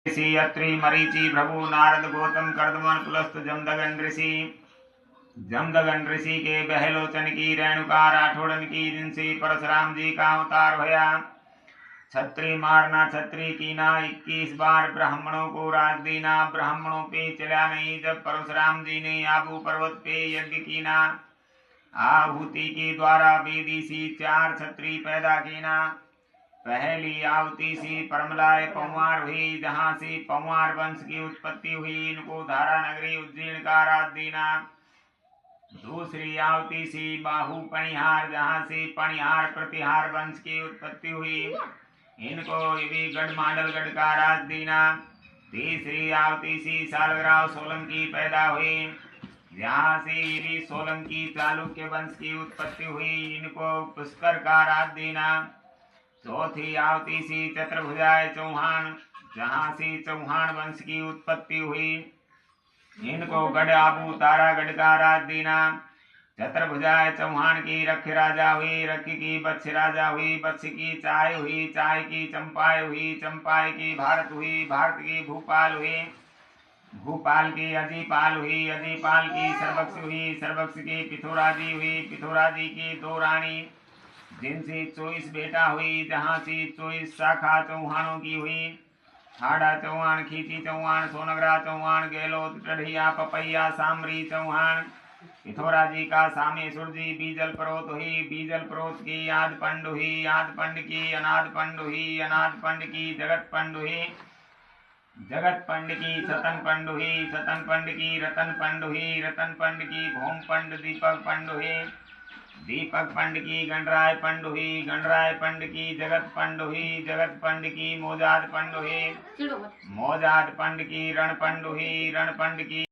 ऋषि अत्रि मरीचि भृगु नारद गौतम कर्दमन पुलस्त जमदगन ऋषि। जमदगन ऋषि के बहलोचन की रेणुका राठौड़न की, जिनसे परशुराम जी का अवतार भया। छत्री मारना छत्री कीना, 21 बार ब्राह्मणों को राज देना। ब्राह्मणों पे चला नहीं जब परशुराम जी ने आबू पर्वत पे यज्ञ कीना। आहुति के द्वारा वेदी सी 4 छत्री पैदा कीना। पहली आहुति सी परमलाय पंवार हुई, जहाँ से पंवार वंश की उत्पत्ति हुई। इनको धारा नगरी उज्जैन का राज देना। दूसरी आहुति सी बाहु पणिहार, जहाँ से पणिहार प्रतिहार वंश की उत्पत्ति हुई। इनको भी गढ़ मांडल गढ़ का राज देना। तीसरी आहुति सी सालग्राम सोलंकी पैदा हुई, यहाँ से भी सोलंकी चालुक्य वंश की उत्पत्ति हुई। इनको पुष्कर का राज देना। चौथी आहुति सी चतुर्भुजाय चौहान, जहाँ से चौहान वंश की उत्पत्ति हुई। इनको गढ़ आबू तारागढ़ का राज देना। चतुर्भुजाय चौहान की रख राजा हुई, रख की बच्छ राजा हुई, बच्छ की चाय हुई, चाय की चंपाय हुई, चंपाय की भारत हुई, भारत की भूपाल हुई, भूपाल की अजीपाल हुई, अजीपाल की सर्वक्ष हुई, सर्वक्ष की पिथोराजी हुई, पिथोराजी की 2 रानी, जिनसे 24 बेटा हुई, जहाँ से 24 शाखा चौहानों की हुई। हाड़ा चौहान, खींची चौहान, सोनगरा चौहान, गहलोत टढ़िया पपैया सामरी चौहान। पिथौरा जी का सामेश्वर जी बीजल प्रोत हुई, बीजल प्रोत की आद पंड हुई, आद पंड की अनाद पंड हुई, अनाद पंड की जगत पंड हुई, जगत पंड की सतन पंड हुई, सतन पंड की रतन पंड हुई, रतन पंड की भौम पंड दीपक पंड हुई, दीपक पंड की गणराय पंड हुई, गणराय पंड की जगत पंड हुई, जगत पंड की मोजाद पंड हुई, मोजाद पंड की रण पंड हुई, रण पंड की